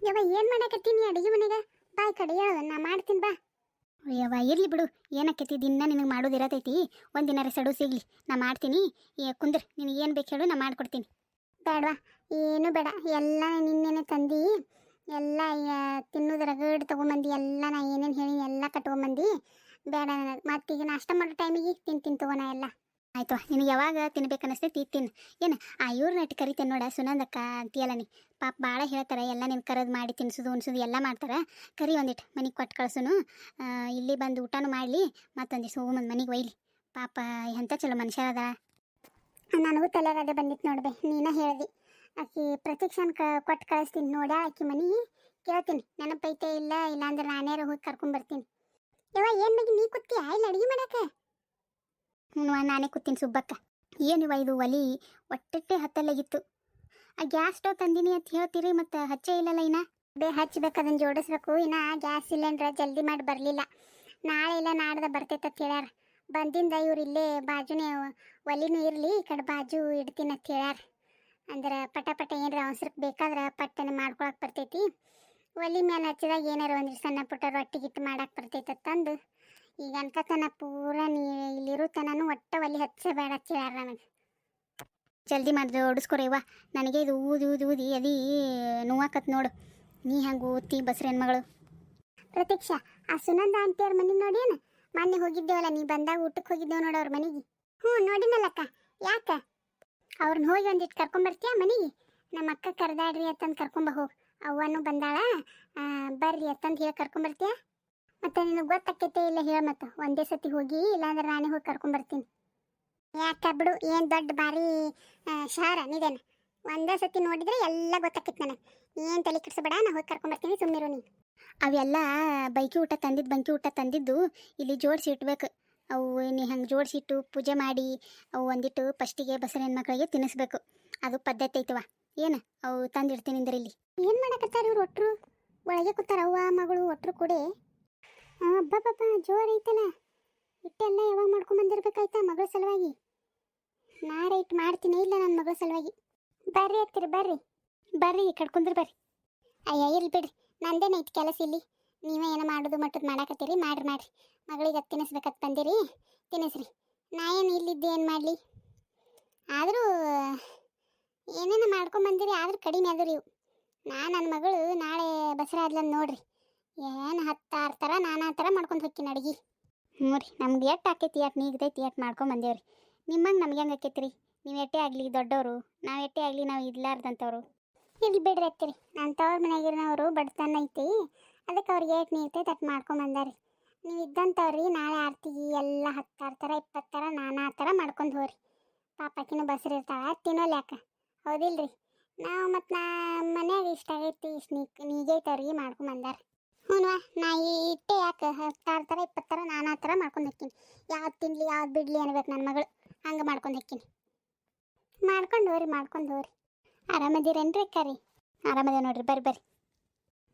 ಯವ್ವ ಏನು ಮಾಡಕತ್ತೀನಿ ಅಡುಗೆ ಮನೆಗೆ ಬಾ ಈ ಕಡೆ ಹೇಳು ನಾ ಮಾಡ್ತೀನಿ ಬಾ. ಯವ್ವ ಇರ್ಲಿ ಬಿಡು, ಏನಕ್ಕೈತಿ ದಿನ ನಿನಗೆ ಮಾಡೋದಿರತೈತಿ. ಒಂದಿನ ಸಡು ಸಿಗ್ಲಿ, ನಾ ಮಾಡ್ತೀನಿ. ಕುಂದ್ರ, ನಿನಗೆ ಏನು ಬೇಕು ಹೇಳು, ನಾ ಮಾಡ್ಕೊಡ್ತೀನಿ. ಬೇಡವಾ, ಏನು ಬೇಡ, ಎಲ್ಲ ನಿನ್ನೆನೆ ತಂದು ಎಲ್ಲ ತಿನ್ನೋದು ರಗಡ್ ತೊಗೊಂಬಂದು ಎಲ್ಲ ನಾ ಏನೇನು ಹೇಳಿ ಎಲ್ಲ ಕಟ್ಕೊಂಬಂದು. ಬೇಡ ನನಗೆ ಮತ್ತೀಗ ನಾಷ್ಟ ಮಾಡೋ ಟೈಮಿಗೆ ತಿಂತೀನಿ ತಗೋಣ ಎಲ್ಲ. ಆಯ್ತು, ನಿನಗೆ ಯಾವಾಗ ತಿನ್ಬೇಕನ್ನಿಸ್ತೈತಿ ತಿನ್ನು. ಏನು ಇವ್ರ ನಟ್ಟು ಕರಿತೇನೆ ನೋಡ, ಸುನಂದಕ್ಕ ಅಂತೀಯಲ್ಲ ನೀ. ಪಾಪ ಭಾಳ ಹೇಳ್ತಾರೆ, ಎಲ್ಲ ನೀನು ಕರೆದು ಮಾಡಿ ತಿನ್ಸೋದು ಉಣ್ಸೋದು ಎಲ್ಲ ಮಾಡ್ತಾರೆ. ಕರಿ ಒಂದಿಟ್ಟು ಮನೆಗೆ ಕೊಟ್ಟು ಕಳ್ಸೋನು. ಇಲ್ಲಿ ಬಂದು ಊಟನೂ ಮಾಡಲಿ, ಮತ್ತೊಂದಿಷ್ಟು ಹೋಗುಮಂದು ಮನೆಗೆ ಒಯ್ಲಿ. ಪಾಪ ಎಂಥ ಚಲೋ ಮನುಷ್ಯ ಅದ. ನನಗೂ ತಲೆಗೆ ಅದೇ ಬಂದಿತ್ತು ನೋಡ್ಬೆ, ನೀನ ಹೇಳ್ದಿ. ಆಕಿ ಪ್ರತೀಕ್ಷನ್ ಕೊಟ್ಟು ಕಳಿಸ್ತೀನಿ ನೋಡ್ಯಾ. ಆಕಿ ಮನೆ ಕೇಳ್ತೀನಿ ನೆನಪೈತೆ ಇಲ್ಲ ಇಲ್ಲಾಂದ್ರೆ ನಾನೇ ಹೋಗಿ ಕರ್ಕೊಂಬರ್ತೀನಿ. ಯವ್ವ ಏನು ಬಗ್ಗೆ ನೀ ಕೂತ್ತೀಯ ಇಲ್ಲ ಅಡುಗೆ ಮಾಡಕ್ಕೆ? ನಾನೇ ಕೂತೀನಿ ಸುಬ್ಬಕ್ಕ. ಏನಿವ ಇದು ಒಲಿ ಒಟ್ಟೆ ಹತ್ತಲಾಗಿತ್ತು. ಆ ಗ್ಯಾಸ್ ಸ್ಟವ್ ತಂದಿನಿ ಅಂತ ಹೇಳ್ತೀರಿ, ಮತ್ತು ಹಚ್ಚೇ ಇಲ್ಲಲ್ಲ ಇನ್ನ. ಹಚ್ಬೇಕು, ಅದನ್ನು ಜೋಡಿಸ್ಬೇಕು. ಇನ್ನು ಗ್ಯಾಸ್ ಸಿಲಿಂಡ್ರ್ ಜಲ್ದಿ ಮಾಡಿ ಬರಲಿಲ್ಲ. ನಾಳೆ ಇಲ್ಲ ನಾಡ್ದ ಬರ್ತೈತೆ ಅಂತ ಹೇಳ್ಯಾರ. ಬಂದಿಂದ ಇವ್ರು ಇಲ್ಲೇ ಬಾಜುನೇ ಒಲಿನೂ ಇರಲಿ, ಈ ಕಡೆ ಬಾಜು ಇಡ್ತೀನಿ ಅಂತ ಹೇಳ್ಯಾರ. ಅಂದ್ರೆ ಪಟ ಏನಾರ ಅವಸರಕ್ಕೆ ಬೇಕಾದ್ರೆ ಪಟ್ಟನೆ ಮಾಡ್ಕೊಳಕ್ಕೆ ಬರ್ತೈತಿ. ಒಲಿ ಮೇಲೆ ಹಚ್ಚಿದಾಗ ಏನಾರು ಒಂದು ಸಣ್ಣ ಪುಟ್ಟ ರೊಟ್ಟಿ ಗಿಟ್ಟು ಮಾಡಕ್ಕೆ ಬರ್ತೈತೆ ತಂದು. ಈಗ ಅನ್ಕತನ ಪೂರ ಇಲ್ಲಿರೋ ತನೂ ಒಟ್ಟ ಒಲಿ ಹಚ್ಚಬೇಡ ಅಂತ ಹೇಳ್ಯಾರ ನನಗೆ. ಜಲ್ದಿ ಮಾಡಿದ್ರೆ ಓಡಿಸ್ಕೊರೇವ. ನನಗೆ ಇದು ಊದಿ ಊದಿ ಊದಿ ಅದಿ ನೋವಾಕತ್ ನೋಡು. ನೀ ಹಂಗೆ ಓದ್ತಿ ಬಸ್ರ ಹೆಣ್ಮಗಳು. ಪ್ರತೀಕ್ಷಾ, ಆ ಸುನಂದ ಆಂಟಿಯವ್ರ ಮನೆ ನೋಡೇನು? ಮೊನ್ನೆ ಹೋಗಿದ್ದೇವಲ್ಲ, ನೀ ಬಂದಾಗ ಊಟಕ್ಕೆ ಹೋಗಿದ್ದೇವೆ ನೋಡು ಅವ್ರ ಮನೆಗೆ. ಹ್ಞೂ ನೋಡಿನಲ್ಲಕ್ಕ. ಯಾಕೆ ಅವ್ರನ್ನ ಹೋಗಿ ಒಂದಿಟ್ಟು ಕರ್ಕೊಂಬರ್ತೀಯ ಮನೆಗೆ? ನಮ್ಮ ಅಕ್ಕ ಕರೆದಾಡ್ರಿ ಅಂತಂದು ಕರ್ಕೊಂಬ ಹೋಗಿ. ಅವ್ವನೂ ಬಂದಾಳ, ಬರ್ರಿ ಅಂತಂದು ಹೇಳಿ ಕರ್ಕೊಂಬರ್ತೀಯ. ಮತ್ತು ನಿನಗೆ ಗೊತ್ತಾಕೈತೆ ಇಲ್ಲ ಹೇಳ, ಮತ್ತು ಒಂದೇ ಸತಿ ಹೋಗಿ, ಇಲ್ಲಾಂದ್ರೆ ನಾನೇ ಹೋಗಿ ಕರ್ಕೊಂಬರ್ತೀನಿ. ಯಾಕೆ ಬಿಡು, ಏನು ದೊಡ್ಡ ಭಾರಿ ಶಹರ ನಿದೇನು. ಒಂದೇ ಸತಿ ನೋಡಿದ್ರೆ ಎಲ್ಲ ಗೊತ್ತಾಕೈತೆ ನನಗೆ. ಏನು ತಲೆ ಕೆಡಿಸಬೇಡ, ನಾ ಹೋಗಿ ಕರ್ಕೊಂಬರ್ತೀನಿ, ಸುಮ್ಮನಿರು ನೀನು. ಅವೆಲ್ಲ ಬಂಕಿ ಊಟ ತಂದಿದ್ದು ಇಲ್ಲಿ ಜೋಡಿಸಿ ಇಟ್ಬೇಕು. ಅವು ನೀ ಹಂಗೆ ಜೋಡಿಸಿಟ್ಟು ಪೂಜೆ ಮಾಡಿ ಅವು ಒಂದಿಟ್ಟು ಫಸ್ಟಿಗೆ ಬಸರ ಹೆಣ್ಮಕ್ಳಿಗೆ ತಿನ್ನಿಸ್ಬೇಕು. ಅದು ಪದ್ಧತಿ ಐತವ. ಏನು ಅವು ತಂದಿಡ್ತೀನಿ ಅಂದ್ರೆ ಇಲ್ಲಿ. ಏನು ಮಾಡಕತ್ತಾರ ಇವ್ರು? ಒಟ್ಟರು ಒಳಗೆ ಕೂತಾರ, ಅವ್ವ ಮಗಳು ಒಟ್ಟರು ಕೂಡಿ. ಹಬ್ಬ ಜೋರು ಐತಲ್ಲ. ಇಟ್ಟೆಲ್ಲ ಯಾವಾಗ ಮಾಡ್ಕೊಂಬಂದಿರ್ಬೇಕಾಯ್ತಾ ಮಗಳ ಸಲುವಾಗಿ. ನಾರೇ ಇಟ್ಟು ಮಾಡ್ತೀನಿ ಇಲ್ಲ ನನ್ನ ಮಗಳ ಸಲುವಾಗಿ. ಬರ್ರಿ ಆಗ್ತೀರಿ, ಬರ್ರಿ ಕಡ್ಕೊಂಡ್ರಿ ಬರ್ರಿ. ಅಯ್ಯ ಇರ್ಲಿ ಬಿಡ್ರಿ, ನಂದೇನೈತಿ ಕೆಲಸ ಇಲ್ಲಿ. ನೀವೇ ಏನೋ ಮಾಡೋದು ಮಟ್ಟದ್ದು ಮಾಡಾಕತ್ತೀರಿ, ಮಾಡ್ರಿ ಮಗಳಿಗೆ ಅದು ತಿನ್ನಿಸ್ಬೇಕತ್ ಬಂದಿರಿ, ತಿನ್ನಿಸ್ರಿ. ನಾ ಏನು ಇಲ್ಲಿದ್ದೆ ಏನು ಮಾಡಲಿ. ಆದರೂ ಏನೇನು ಮಾಡ್ಕೊಂಬಂದಿರಿ, ಆದರೂ ಕಡಿಮೆ ಆದ್ರಿ ಇವು. ನನ್ನ ಮಗಳು ನಾಳೆ ಬಸರಾ ಆದ್ಲಂದು ನೋಡ್ರಿ, ಏನು 10 ಥರ ನಾನಾ ಥರ ಮಾಡ್ಕೊಂಡು ಹೋಗ್ತೀನಿ ಅಡುಗೆ. ಹ್ಞೂ ರೀ, ನಮ್ದು ಎಟ್ಟು ಆಕೈತಿ ಎಟ್ಟು ನೀಗ್ದೈತಿ ಎಟ್ಟು ಮಾಡ್ಕೊಂಬಂದೇವ್ರಿ. ನಿಮ್ಮಂಗೆ ನಮ್ಗೆ ಹೆಂಗೆ ಆಕೈತಿ ರೀ? ನೀವು ಎಟ್ಟೇ ಆಗಲಿ ದೊಡ್ಡವರು, ನಾವು ಎಟ್ಟೇ ಆಗಲಿ ನಾವು ಇರ್ಲಾರ್ದಂಥವ್ರು. ಇಲ್ಲಿ ಬಿಡ್ರಿ ಹತ್ತಿರಿ, ನನ್ನ ತವ್ರ ಮನೆಯಾಗಿರೋರು ಬಡತನ ಐತಿ, ಅದಕ್ಕೆ ಅವ್ರಿಗೆ ಏಟ್ ನೀರ್ತೈತೆ ಅಟ್ಟು ಮಾಡ್ಕೊಂಬಂದಾರಿ. ನೀವು ಇದ್ದಂಥವ್ರಿ ನಾಳೆ ಆರ್ತಿಗೆ ಎಲ್ಲ 10 ಥರ 20 ಥರ ನಾನಾ ಥರ ಮಾಡ್ಕೊಂಡು ಹೋಗ್ರಿ. ಪಾಪಕ್ಕಿನೂ ಬಸ್ರು ಇರ್ತಾಳೆ, ತಿನ್ನೋಲ್ಲ ಯಾಕೆ, ಹೌದಿಲ್ರಿ? ನಾವು ಮತ್ತು ಮನ್ಯಾಗ ಇಷ್ಟ ಆಗೈತಿ ಇಷ್ಟು ನೀಗೈತವ್ರಿಗೆ ಮಾಡ್ಕೊಂಬಂದಾರ. ಹ್ಞೂ ನಾ ಇಟ್ಟೆ ಯಾಕೆ 10 ಥರ 20 ಥರ ನಾನಾ ಥರ ಮಾಡ್ಕೊಂಡು ಹೋಗ್ತೀನಿ. ಯಾವ್ದು ತಿನ್ನಲಿ ಯಾವ್ದು ಬಿಡಲಿ ಅನ್ಬೇಕು ನನ್ನ ಮಗಳು, ಹಂಗೆ ಮಾಡ್ಕೊಂಡು ಹೋಗ್ತೀನಿ. ಮಾಡ್ಕೊಂಡು ಹೋಗ್ರಿ. ಆರಾಮದಿರೇನ್ರಿ ಅಕ್ಕಾರಿ? ಆರಾಮದ ನೋಡ್ರಿ, ಬರ್ರಿ.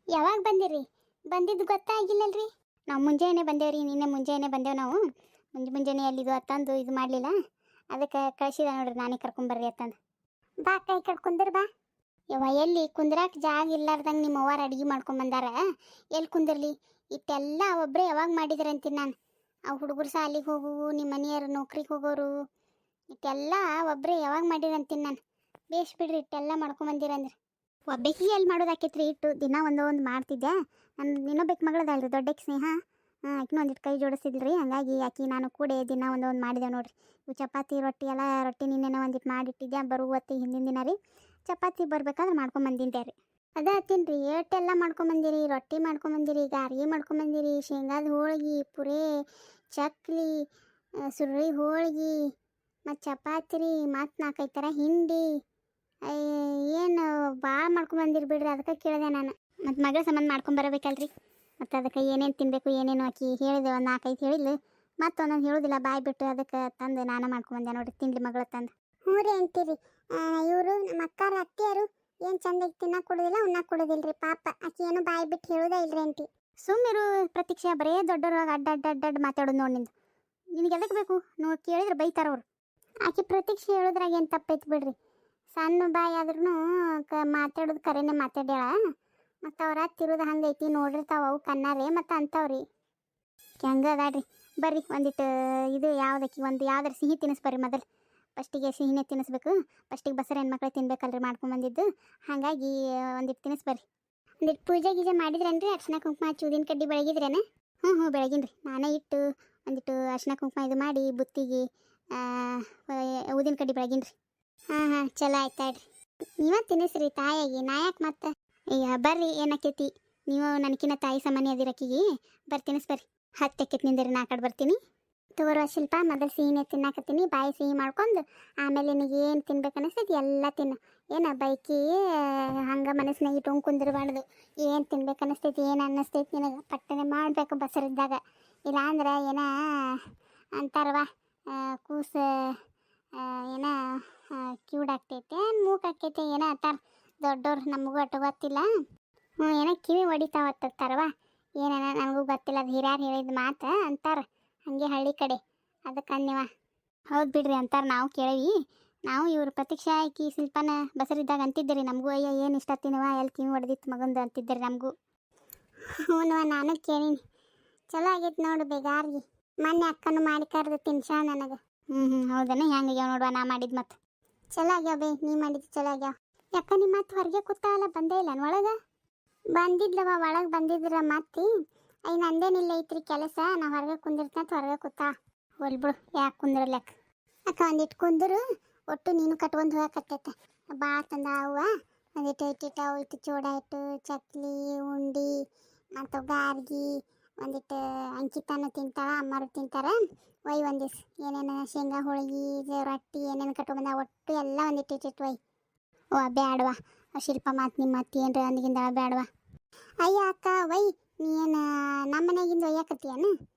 ಯಾವಾಗ ಬಂದಿರಿ? ಬಂದಿದ್ದು ಗೊತ್ತಾಗಿಲ್ಲಲ್ರಿ. ನಾವು ಮುಂಜಾನೆ ಬಂದೇವ್ರಿ, ನಿನ್ನೆ ಮುಂಜಾನೆ ಬಂದೇವು ನಾವು. ಮುಂಜಾನೆ ಅಲ್ಲಿದು ಅತ್ತಂದು ಇದು ಮಾಡಲಿಲ್ಲ, ಅದಕ್ಕೆ ಕಳಿಸಿದ ನೋಡ್ರಿ ನಾನೇ ಕರ್ಕೊಂಬರ್ರಿ ಅತ್ತಂದು. ಬಾ ಕೈ ಕಟ್ಕೊಂಡ್ರಿ ಬಾ. ಯವ್ವ ಎಲ್ಲಿ ಕುಂದ್ರಾಕ ಜಾಗ ಇಲ್ಲಾರ್ದಂಗೆ ನಿಮ್ಮ ಅವ್ವಾರು ಅಡುಗೆ ಮಾಡ್ಕೊಂಬಂದಾರ, ಎಲ್ಲಿ ಕುಂದಿರ್ಲಿ? ಇಟ್ಟೆಲ್ಲ ಒಬ್ಬರೇ ಯಾವಾಗ ಮಾಡಿದ್ರೆ ಅಂತೀನಿ ನಾನು. ಆ ಹುಡುಗರು ಸಾಲಿಗೆ ಹೋಗುವು, ನಿಮ್ಮ ಮನೆಯವರು ನೌಕ್ರಿಗೆ ಹೋಗೋರು, ಇಟ್ಟೆಲ್ಲ ಒಬ್ಬರೇ ಯಾವಾಗ ಮಾಡಿರಂತೀನಿ ನಾನು. ಬೇಸ್ ಬಿಡ್ರಿ, ಇಟ್ಟೆಲ್ಲ ಮಾಡ್ಕೊಂಬಂದಿರಂದ್ರೆ. ಒಬ್ಬಾಕಿಗೆ ಎಲ್ಲಿ ಮಾಡೋದಾಕೈತ್ರಿ ಇಟ್ಟು ದಿನ ಒಂದೊಂದು ಮಾಡ್ತಿದ್ದೆ. ನನ್ನ ಇನ್ನೊಬ್ಬಕ್ಕೆ ಮಗಳದಲ್ರಿ ದೊಡ್ಡಕ್ಕೆ ಸ್ನೇಹ, ಆಕಿನೂ ಒಂದಿಟ್ಟು ಕೈ ಜೋಡಿಸಿದ್ರಿ. ಹಂಗಾಗಿ ಆಕಿ ನಾನು ಕೂಡ ದಿನ ಒಂದೊಂದು ಮಾಡಿದೆವು ನೋಡ್ರಿ. ಇವು ಚಪಾತಿ ರೊಟ್ಟಿ ನಿನ್ನೆ ಒಂದಿಟ್ಟು ಮಾಡಿಟ್ಟಿದ್ದೆ, ಬರುವತ್ತಿ ಹಿಂದಿನ ದಿನ ರೀ. ಚಪಾತಿ ಬರ್ಬೇಕಾದ್ರೆ ಮಾಡ್ಕೊಂಬಂದಿದ್ದೆ ರೀ. ಅದೇ ಹತ್ತೀನಿ ರೀ, ಏಟೆಲ್ಲ ಮಾಡ್ಕೊಂಬಂದಿರಿ. ರೊಟ್ಟಿ ಮಾಡ್ಕೊಂಬಂದಿರಿ, ಗಾರ್ಗಿ ಮಾಡ್ಕೊಂಬಂದಿರಿ, ಶೇಂಗಾದ ಹೋಳ್ಗೆ, ಪುರೇ, ಚಕ್ಲಿ, ಸುರುಳಿ ಹೋಳ್ಗೆ, ಮತ್ತು ಚಪಾತಿ ರೀ, ಮತ್ತು 4-5 ಥರ ಹಿಂಡಿ. ಏನು ಭಾಳ ಮಾಡ್ಕೊಂಬಂದಿರಿ ಬಿಡ್ರಿ. ಅದಕ್ಕೆ ಕೇಳಿದೆ ನಾನು. ಮತ್ತು ಮಗಳ ಸಂಬಂಧ ಮಾಡ್ಕೊಂಬರಬೇಕಲ್ರಿ, ಮತ್ತು ಅದಕ್ಕೆ ಏನೇನು ತಿನ್ನಬೇಕು ಏನೇನು ಆಕಿ ಹೇಳಿದೆ, ಒಂದು 4-5 ಹೇಳಿದ್ಲು. ಮತ್ತು ಒಂದೊಂದು ಹೇಳೋದಿಲ್ಲ ಬಾಯ್ ಬಿಟ್ಟು, ಅದಕ್ಕೆ ತಂದು ನಾನು ಮಾಡ್ಕೊಂಬಂದೆ ನೋಡಿರಿ, ತಿನ್ಲಿ ಮಗಳ ತಂದು. ಹ್ಞೂ ರೀ ಅಂತೀರಿ. ಇವರು ನಮ್ಮ ಅಕ್ಕಾರ ಅತ್ತಿಯರು ಏನು ಚಂದಾಗಿ ತಿನ್ನಕ್ಕೆ ಕೊಡೋದಿಲ್ಲ, ಉಣ್ಣಕ್ಕೆ ಕೊಡೋದಿಲ್ಲ ರೀ. ಪಾಪ ಆಕಿ ಏನು ಬಾಯಿ ಬಿಟ್ಟು ಹೇಳೋದೇ ಇಲ್ರಿ ಅಂಟಿ. ಸುಮ್ಮಿರು ಪ್ರತೀಕ್ಷಾ, ಬರೇ ದೊಡ್ಡವ್ರಾಗ ಅಡ್ಡ ಮಾತಾಡೋದು ನೋಡಿ ನಿಂದು. ನಿನಗೆ ಎದಕ್ಕೆ ಬೇಕು? ನೋಡಿ ಕೇಳಿದ್ರೆ ಬೈತಾರವ್ರು. ಆಕಿ ಪ್ರತೀಕ್ಷೆ ಹೇಳೋದ್ರಾಗ ಏನು ತಪ್ಪೈತಿ ಬಿಡ್ರಿ. ಸಣ್ಣ ಬಾಯಿ ಆದ್ರೂ ಮಾತಾಡೋದು ಕರೆನೇ ಮಾತಾಡ್ಯಾಳ. ಮತ್ತು ಅವ್ರ ತಿರುದ ಹಂಗೈತಿ ನೋಡಿರ್ತಾವ ಅವು ಕಣ್ಣಾರೆ ಮತ್ತು ಅಂಥವ್ರಿ ಹೆಂಗೆ ಅದಾಡ್ರಿ. ಬರ್ರಿ ಒಂದಿಟ್ಟು ಇದು ಯಾವುದಕ್ಕೆ ಒಂದು ಯಾವ್ದಾರು ಸಿಹಿ ತಿನ್ನಿಸ್ಬರ್ರಿ ಮೊದಲು. ಫಸ್ಟಿಗೆ ಸಿಹಿನೇ ತಿನ್ನಿಸ್ಬೇಕು. ಫಸ್ಟಿಗೆ ಬಸರ ಹೆಣ್ಮಕ್ಳು ತಿನ್ಬೇಕಲ್ರಿ ಮಾಡ್ಕೊಂಬಂದಿದ್ದು. ಹಾಗಾಗಿ ಒಂದಿಟ್ಟು ತಿನ್ನಿಸ್ಬರ್ರಿ. ಒಂದಿಟ್ಟು ಪೂಜೆ ಗೀಜೆ ಮಾಡಿದ್ರೇನ್ರಿ? ಅರ್ಶಿನ ಕುಂಕುಮ ಹಚ್ಚಿ ಉದಿನ ಕಡ್ಡಿ ಬೆಳಗಿದ್ರೇನ? ಹ್ಞೂ ಬೆಳಗಿನ್ರಿ. ನಾನೇ ಇಟ್ಟು ಒಂದಿಟ್ಟು ಅರ್ಶಿನ ಕುಂಕುಮ ಇದು ಮಾಡಿ ಬುತ್ತಿಗೆ ಉದಿನ ಕಡ್ಡಿ ಬೆಳಗಿನ್ರಿ. ಹಾಂ ಚಲೋ ಆಯ್ತಾಡ್ರಿ. ನೀವೇ ತಿನ್ನಿಸ್ರಿ ತಾಯಿಗೆ, ನಾ ಯಾಕೆ ಮತ್ತೆ? ಈಗ ಬರ್ರಿ, ಏನಾಕೈತಿ ನೀವು ನನಕಿನ್ನ ತಾಯಿ ಸಾಮಾನ್ಯ ಅದಿರಕ್ಕಿಗೆ. ಬರ್ರಿ ತಿನ್ನಿಸ್ಬರ್ರಿ. ಹತ್ತಕ್ಕೆ ನಿಂದಿರಿ, ನಾ ಕಡೆ ಬರ್ತೀನಿ. ತಗೋರುವ ಶಿಲ್ಪ, ಮೊದಲು ಸಿಹಿನೇ ತಿನ್ನಾಕತ್ತೀನಿ. ಬಾಯಿ ಸಿಹಿ ಮಾಡ್ಕೊಂಡು ಆಮೇಲೆ ನಿನಗೆ ಏನು ತಿನ್ಬೇಕು ಅನ್ನಿಸ್ತೈತಿ ಎಲ್ಲ ತಿನ್ನು. ಏನು ಬೈಕಿ ಹಂಗೆ ಮನಸ್ಸಿನಾಗ ಇಟ್ಕೊಂಡು ಕುಂದಿರಬಾರ್ದು. ಏನು ತಿನ್ಬೇಕು ಅನ್ನಿಸ್ತೈತಿ, ಏನು ಅನ್ನಿಸ್ತೈತಿ ನಿನಗೆ ಪಟ್ಟನೆ ಮಾಡಬೇಕು ಬಸರಿದ್ದಾಗ. ಇಲ್ಲ ಅಂದ್ರೆ ಏನ ಅಂತಾರವ, ಕೂಸು ಏನ ಕಿವುಡಾಗ್ತೈತೆ ಮೂಕಾಕೈತೆ ಏನೋ ಅಂತಾರೆ ದೊಡ್ಡವ್ರು. ನಮಗೂ ಅಟ್ಟು ಗೊತ್ತಿಲ್ಲ. ಏನೋ ಕಿವಿ ಹೊಡಿತಾವತ್ತಾರವ, ಏನೇನ ನನಗೂ ಗೊತ್ತಿಲ್ಲ. ಅದು ಹಿರಿಯರು ಹೇಳಿದ ಮಾತು ಅಂತಾರೆ ಹಾಗೆ ಹಳ್ಳಿ ಕಡೆ. ಅದಕ್ಕೆ ಅಂದಿವ. ಹೌದು ಬಿಡ್ರಿ ಅಂತಾರೆ, ನಾವು ಕೇಳೀವಿ. ನಾವು ಇವ್ರ ಪ್ರತೀಕ್ಷಾ ಆಕಿ ಶಿಲ್ಪನ ಬಸರಿದ್ದಾಗ ಅಂತಿದ್ದೀರಿ ನಮಗೂ. ಅಯ್ಯ ಏನು ಇಷ್ಟ ತಿನ್ನುವ, ಎಲ್ಲಿ ಕಿವಿ ಹೊಡೆದಿತ್ತು ಮಗಂದು ಅಂತಿದ್ದೀರಿ ನಮಗೂ. ಹ್ಞೂ ನಾನು ಕೇಳೀನಿ. ಚಲೋ ಆಗೈತೆ ನೋಡು ಬೇಗಾರ್ಗಿ. ಮೊನ್ನೆ ಅಕ್ಕನು ಮಾಡಿ ಕರೆದು ತಿನ್ಸಾ ನನಗೆ. ಹೌದನ? ಹೆಂಗಾಗ್ಯಾವ ನೋಡುವ ನಾ ಮಾಡಿದ್ದು. ಮತ್ತೆ ಚಲೋ ಆಗ್ಯಾವ ಬೇ, ನೀ ಮಾಡಿದ್ದು ಚಲೋ ಆಗ್ಯಾವ. ಯಾಕ ನಿಮ್ಮ ಮತ್ತೆ ಹೊರಗೆ ಕೂತಾಲ ಬಂದೇ ಇಲ್ಲ ಒಳಗೆ? ಬಂದಿದ್ಲವ ಒಳಗೆ ಬಂದಿದ್ರ ಮತ್ತೆ. ನಂದೇನಿಲ್ಲ ಐತ್ರಿ ಕೆಲಸ, ನಾ ಹೊರಗೆ ಕುಂದಿರ್ತಂತ ಹೊರಗೆ ಕೂತಾ. ಹೊಲ್ಬಿಡು, ಯಾಕೆ ಕುಂದ್ರಲ್ಲಕ್ಕ ಅಕ್ಕ. ಒಂದಿಟ್ಟು ಕುಂದರು, ಒಟ್ಟು ನೀನು ಕಟ್ಕೊಂಡು ಹೋಗಕತ್ತೈತೆ. ಭಾಳ ತಂದ ಅವ್ವ. ಒಂದಿಟ್ಟು ಇಟ್ಟಿಟ್ಟು ಅವು ಇಟ್ಟು ಚೂಡ ಇಟ್ಟು ಚಕ್ಲಿ ಉಂಡಿ ಮತ್ತು ಗಾರ್ಗಿ ಒಂದಿಟ್ಟು ಅಂಕಿತಾನು ತಿಂತಾಳ, ಅಮ್ಮರು ತಿಂತಾರೆ. ಒಯ್ ಒಂದಿವ್ಸ ಏನೇನು ಶೇಂಗಾ ಹೋಳಿಗೆ ರೊಟ್ಟಿ ಏನೇನು ಕಟ್ಕೊಂಬಂದ ಒಟ್ಟು ಎಲ್ಲ ಒಂದಿಟ್ಟು ಇಟ್ಟಿಟ್ಟು ಒಯ್. ಓ ಬ್ಯಾಡವಾ ಶಿಲ್ಪ, ಮಾತು ನಿಮ್ಮ ಅತ್ತಿ ಏನ್ರ ಅಂದಿಗಿಂದ ಬ್ಯಾಡವಾ. ಅಯ್ಯ ಅಕ್ಕ ವೈ, ನೀನು ನಮ್ಮ ಮನೆಗಿಂದ ಒಯ್ಯಾಕತ್ತೀಯನು?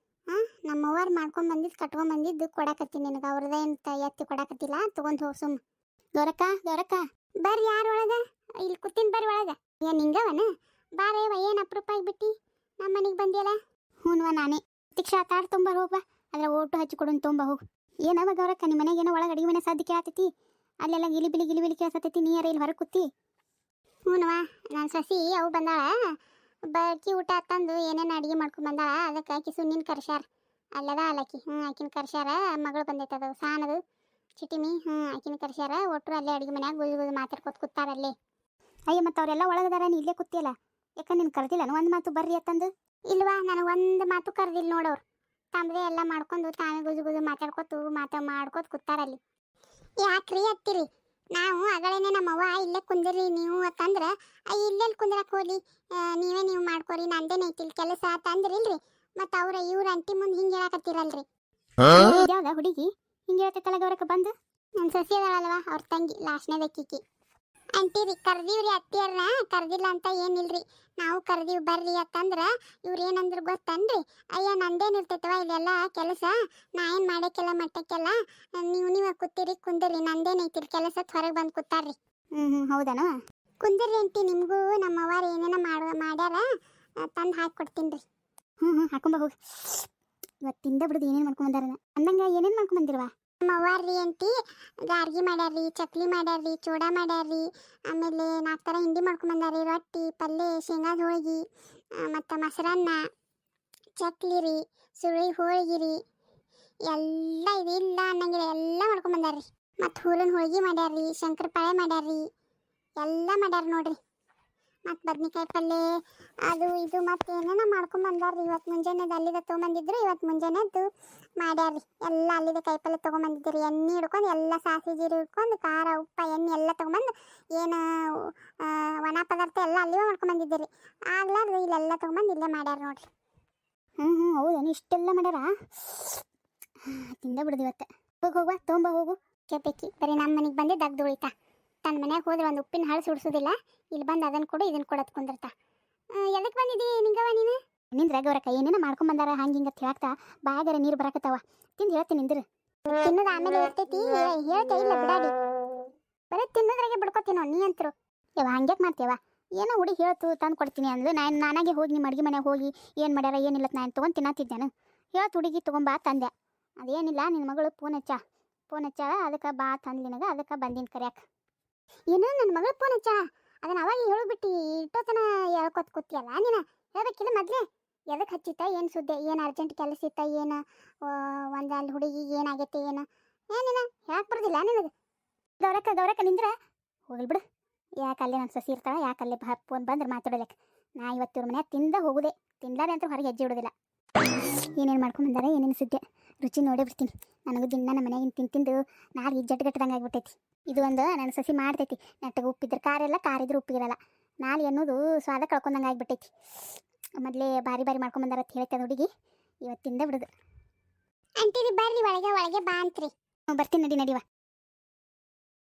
ಹಾಂ, ನಮ್ಮವ್ವಾರು ಮಾಡ್ಕೊಂಬಂದಿದ್ದು ಕಟ್ಕೊಂಬಂದಿದ್ದು ಕೊಡಕತ್ತೀನಿ ನಿನಗೆ. ಅವ್ರದ್ದೇನು ಎತ್ತಿ ಕೊಡಕತ್ತಿಲ್ಲ, ತೊಗೊಂಡು ಹೋಗಿ ಸುಮ್ಮ. ದೊರಕ ಬರ್ರಿ. ಯಾರು ಒಳಗೆ? ಇಲ್ಲಿ ಕೂತೀನಿ ಬರ್ರಿ ಒಳಗೆ. ಏನು ಹಿಂಗವನ? ಬಾರೇವ, ಏನು ಅಪರೂಪ ಆಗಿಬಿಟ್ಟು ನಮ್ಮ ಮನೆಗೆ ಬಂದಿಯಲ್ಲ? ಹ್ಞೂನ್ವ ನಾನೇ. ತಿಕ್ಷಾ ತಾಡು ತುಂಬ ಹೋಗ್ಬಾ, ಅದ್ರ ಓಟು ಹಚ್ಚಿ ಕೊಡು ತುಂಬ ಹೋಗು. ಏನವ ಗೌರಕ್ಕ, ನಿಮ್ಮ ಮನೆಗೇನೋ ಒಳಗೆ ಅಡುಗೆ ಮನೆ ಸಾಧ್ಯ ಕೇಳತೈತಿ. ಅಲ್ಲೆಲ್ಲ ಗಿಲಿಬಿಲಿ ಕೇಳತೈತಿ. ನೀ ಯಾರ ಇಲ್ಲಿ ಹೊರಗೆ ಕೂತಿ? ಹ್ಞೂನವ, ನನ್ನ ಸಸಿ ಅವು ಬಂದಾಳ. ಬಡ್ಕಿ ಊಟ ತಂದು ಏನೇನು ಅಡುಗೆ ಮಾಡ್ಕೊಂಡು ಬಂದಾಳ. ಅದಕ್ಕೆ ಆಕಿ ಸುಣ್ಣಿನ ಕರ್ಸ್ಯಾರ. ಅಲ್ಲದ ಅಲ್ಲಕ್ಕಿ. ಆಕಿನ ಕರ್ಸ್ಯಾರ. ಮಗಳು ಬಂದೈತದು ಸಾಣದು ಚಿಟಿಮಿ. ಆಕಿನ ಕರ್ಸ್ಯಾರ. ಒಟ್ಟರು ಅಲ್ಲೇ ಅಡುಗೆ ಮನ್ಯಾಗ ಗುಜು ಮಾತಾಡ್ಕೊತ ಕೂತಾರಲ್ಲೇ. ಅಯ್ಯ ಮತ್ತು ಅವರೆಲ್ಲ ಒಳಗದಾರ, ನೀ ಇಲ್ಲೇ ಕೂತಿಯಲ್ಲ. ಯಾಕಂದ್ರೆ ನಿನ್ನ ಕರೆದಿಲ್ಲ ಒಂದು ಮಾತು ಬರ್ರಿ ಅತ್ತಂದು? ಇಲ್ವಾ, ನನಗೆ ಒಂದು ಮಾತು ಕರೆದಿಲ್ಲ ನೋಡೋರು. ತಮ್ಮದೇ ಎಲ್ಲ ಮಾಡ್ಕೊಂಡು ತಾವೇ ಗುಜು ಮಾತಾಡ್ಕೊತ ಮಾಡ್ಕೋತ ಕೂತಾರಲ್ಲಿ. ಯಾಕ್ರಿ ಅತ್ತಿರಿ? ನಾವು ಅಗಳೇನೆ ನಮ್ಮವ್ವ ಇಲ್ಲೇ ಕುಂದಿರಿ ನೀವು ಅಂತಂದ್ರೆ ಇಲ್ಲೆಲ್ಲಿ ಕುಂದ್ರಕ್ಕೆ ಹೋಗ್ಲಿ, ನೀವು ಮಾಡ್ಕೊರಿ, ನಂದೇನೆ ಐತಿಲ್ ಕೆಲಸ ತಂದ್ರಿಲ್ರಿ. ಮತ್ತು ಇವ್ರ ಅಂಟಿ ಮುಂದೆ ಹಿಂಗೆ ಹೇಳಕತ್ತೀರಲ್ರಿ. ಯಾವ್ದ ಹುಡುಗಿ ಹಿಂಗೆ ಹೇಳ್ತೈತಲ್ಲ ಗೌರಕ್ಕ ಬಂದು? ನನ್ನ ಸಸಿ ಅದಾಳಲ್ವ, ಅವ್ರ ತಂಗಿ ಲಾಸ್ಟ್ನೇದಕ್ಕಿಕ್ಕಿ. ಅಂಟಿರಿ ಕರ್ದೀವ್ರಿ ಅತ್ತಿಯರ್ನ, ಕರ್ದಿಲ್ಲ ಅಂತ ಏನಿಲ್ರಿ. ನಾವು ಕರ್ದೀವಿ ಬರ್ರಿ ಅಂತಂದ್ರೆ ಇವ್ರು ಏನಂದ್ರು ಗೊತ್ತನ್ರಿ? ಅಯ್ಯ ನಂದೇನಿರ್ತೈತವ ಇಲ್ಲೆಲ್ಲ ಕೆಲಸ, ನಾ ಏನು ಮಾಡೋಕ್ಕೆಲ್ಲ ಮಟ್ಟಕ್ಕೆಲ್ಲ, ನೀವು ಕೂತಿರಿ ಕುಂದಿರಿ, ನಂದೇನೈತಿರಿ ಕೆಲಸ ಹೊರಗೆ ಬಂದು ಕೂತಾರ್ರಿ. ಹೌದನ? ಕುಂದಿರಿ ಅಂಟಿ, ನಿಮಗೂ ನಮ್ಮವ್ವಾರು ಏನೇನೋ ಮಾಡ್ಯಾರ, ತಂದು ಹಾಕಿ ಕೊಡ್ತೀನಿ ರೀ. ಹಾಕೊಂಬ ಹೋಗಿ. ಇವತ್ತಿಂದ ಬಿಡುದು ಏನೇನು ಮಾಡ್ಕೊಂಬಂದಾರ ಅಂದಂಗೆ. ಏನೇನು ಮಾಡ್ಕೊಂಬಂದಿರುವ? ನಮ್ಮವ್ವಾರ್ರಿ ಅಂಟಿ ಗಾರ್ಗಿ ಮಾಡ್ಯಾರ್ರಿ, ಚಕ್ಲಿ ಮಾಡ್ಯಾರ್ರಿ, ಚೂಡ ಮಾಡ್ಯಾರ್ರಿ, ಆಮೇಲೆ 4 ಥರ ಹಿಂಡಿ ಮಾಡ್ಕೊಂಬಂದಾರಿ, ರೊಟ್ಟಿ ಪಲ್ಯ ಶೇಂಗಾದ ಹೋಳಿಗೆ ಮತ್ತು ಮೊಸರನ್ನ ಚಕ್ಲಿ ರೀ ಸುಳಿ ಹೋಳಿಗೆ ರೀ ಎಲ್ಲ ಇದು ಇಲ್ಲ ಅನ್ನಂಗಿಲ್ಲ ಎಲ್ಲ ಮಾಡ್ಕೊಂಬಂದಾರ್ರಿ. ಮತ್ತು ಹೂರಣ ಹೋಳಿಗೆ ಮಾಡ್ಯಾರ್ರಿ, ಶಂಕರ ಪಾಳೆ ಮಾಡ್ಯಾರ್ರಿ, ಎಲ್ಲ ಮಾಡ್ಯಾರ ನೋಡ್ರಿ. ಮತ್ತು ಬದ್ನಿಕಾಯಿ ಪಲ್ಯ ಅದು ಇದು ಮತ್ತು ಏನೇನೋ ಮಾಡ್ಕೊಂಬಂದಾರ್ರಿ. ಇವತ್ತು ಮುಂಜಾನೆದು ಅಲ್ಲಿದ ತೊಗೊಂಬಂದಿದ್ರು, ಇವತ್ತು ಮುಂಜಾನೆದ್ದು ಮಾಡ್ಯಾರ್ರಿ. ಎಲ್ಲ ಅಲ್ಲಿದ ಕಾಯಿಪಲ್ಲೆ ತೊಗೊಂಬಂದಿದ್ರಿ. ಎಣ್ಣೆ ಹಿಡ್ಕೊಂಡು ಎಲ್ಲ ಸಾಸಿವೆ ಜೀರಿಗೆ ಹಿಡ್ಕೊಂಡು ಖಾರ ಉಪ್ಪು ಎಣ್ಣೆ ಎಲ್ಲ ತೊಗೊಂಬಂದು ಏನು ಒಣ ಪದಾರ್ಥ ಎಲ್ಲ ಅಲ್ಲಿವೇ ಮಾಡ್ಕೊಂಬಂದಿದ್ದೀರಿ. ಆಗ್ಲಾರ್ದು ಇಲ್ಲೆಲ್ಲ ತೊಗೊಂಬಂದು ಇಲ್ಲೇ ಮಾಡ್ಯಾರ ನೋಡ್ರಿ. ಹೌದೇನು? ಇಷ್ಟೆಲ್ಲ ಮಾಡ್ಯಾರ? ತಿಂದ ಬಿಡುದು ಇವತ್ತು. ಹೋಗುವ ತೊಗೊಂಬ ಹೋಗು. ಚಪೇಕಿ ಬರೀ ನಮ್ಮ ಮನೆಗೆ ಬಂದು ದಗ್ದು ಉಳಿತಾ. ತನ್ನ ಮನ್ಯಾಗ ಹೋದ್ರೆ ಒಂದು ಉಪ್ಪಿನ ಹಾಳು ಸುಡಿಸೋದಿಲ್ಲ. ಇಲ್ಲಿ ಬಂದು ಅದನ್ನು ಕೊಡು ಇದನ್ನು ಕೊಡೋದು ಕುಂದಿರ್ತಾ. ಎದಕ್ಕೆ ಬಂದಿದ್ದೀ ನಿಂಗವ ನೀನು? ನಿಂದ್ರೆ ಗೌರಕ್ಕ ಏನೇನೋ ಮಾಡ್ಕೊಂಬಂದಾರ ಹಂಗೆ ಹಿಂಗೆ ಹೇಳಾಕ್ತಾ ಬಾಯಾಗಾರ ನೀರು ಬರಾಕತ್ತಾವ. ತಿಂದು ಹೇಳ್ತೀನಿ ನಿಂದ್ರು. ತಿನ್ನೋದು ಆಮೇಲೆ ಇರ್ತೈತಿ, ಹೇಳ್ತೇ ಇಲ್ಲ ಬಿಡಾಡಿ. ಬರೀ ತಿನ್ನೋದ್ರಾಗೆ ಬಿಡ್ಕೊತೀನೋ ನೀ ಅಂತರು. ಯವ ಹಂಗ್ಯಾಕೆ ಮಾಡ್ತೇವ? ಏನೋ ಹುಡುಗಿ ಹೇಳ್ತು ತಂದು ಕೊಡ್ತೀನಿ ಅಂದ್ಲು. ನಾನಾಗೆ ಹೋಗಿ ನಿಮ್ಮ ಅಡುಗೆ ಮನೆಗೆ ಹೋಗಿ ಏನು ಮಾಡ್ಯಾರ ಏನಿಲ್ಲ ನಾನು ತೊಗೊಂಡು ತಿನ್ನತ್ತಿದ್ದೇನೆ. ಹೇಳ್ತು ಹುಡುಗಿ ತೊಗೊಂಬಾ ತಂದೆ. ಅದೇನಿಲ್ಲ ನಿನ್ನ ಮಗಳು ಫೋನ್ ಹಚ್ಚಾಳ, ಅದಕ್ಕೆ ಬಾ ತಂದು ನಿನಗೆ, ಅದಕ್ಕೆ ಬಂದಿನ ಕರ್ಯಾಕ. ಏನು ನನ್ನ ಮಗಳು ಫೋನ್ ಹಚ್ಚ? ಅದನ್ನ ಅವಾಗ ಹೇಳಬಿಟ್ಟು ಇಟ್ಟೋತನ ಹೇಳ್ಕೊತ ಕೂತಿಯಲ್ಲ ನೀನು ಹೇಳ್ಬೇಕಿಲ್ಲ ಮೊದಲೇ ಎದಕ್ಕೆ ಹಚ್ಚಿತ್ತ ಏನು ಸುದ್ದಿ ಏನು ಅರ್ಜೆಂಟ್ ಕೆಲಸ ಇತ್ತ ಏನು ಒಂದು ಅಲ್ಲಿ ಹುಡುಗಿಗೆ ಏನಾಗೈತೆ ಏನು ಏನಿನ ಯಾಕೆ ಬರೋದಿಲ್ಲ ನಿನಗೆ ಗೌರಕ್ಕ ನಿಂದ್ರ ಹೋಗಲ್ ಬಿಡು. ಯಾಕೆ ಅಲ್ಲೇ ನನ್ನ ಸಸಿ ಇರ್ತಾಳೆ, ಯಾಕೆ ಅಲ್ಲೇ ಫೋನ್ ಬಂದ್ರೆ ಮಾತಾಡೋಲಕ್ಕೆ. ನಾ ಇವತ್ತು ಇವ್ರ ಮನ್ಯಾಗ ತಿಂದ ಹೋಗುದೆ, ತಿನ್ಲಾರೆ ಅಂತ ಹೊರಗೆ ಹೆಜ್ಜೆ ಇಡೋದಿಲ್ಲ. ಏನೇನು ಮಾಡ್ಕೊಂಬಂದಾರೆ ಏನೇನು ಸುದ್ದಿ ರುಚಿ ನೋಡೇ ಬಿಡ್ತೀನಿ. ನನಗೂ ದಿನ ನಮ್ಮ ಮನೆಯಾಗಿನ ತಿಂದು ನಾಳೆ ಜಟ್ಗಟ್ಟದಂಗೆ ಆಗ್ಬಿಟ್ಟೈತಿ. ಇದು ಒಂದು ನನ್ನ ಸಸಿ ಮಾಡ್ತೈತಿ. ನೆಟ್ಟಗೆ ಉಪ್ಪಿದ್ರೆ ಖಾರ ಇಲ್ಲ, ಖಾರ ಇದ್ರೆ ಉಪ್ಪಿರಲ್ಲ. ನಾಳೆ ಅನ್ನೋದು ಸ್ವಾದ ಕಳ್ಕೊಂಡಂಗೆ ಆಗ್ಬಿಟ್ಟೈತಿ. ಮೊದಲೇ ಬಾರಿ ಮಾಡ್ಕೊಂಬಂದಾರ ಅಂತ ಹೇಳ್ತದೆ ಹುಡುಗಿ, ಇವತ್ತಿಂದ ಬಿಡೋದು. ಅಂತೀರಿ ಬರ್ರಿ ಒಳಗೆ ಬಾ ಅಂತ್ರಿ. ಬರ್ತೀನಿ ನಡಿವ.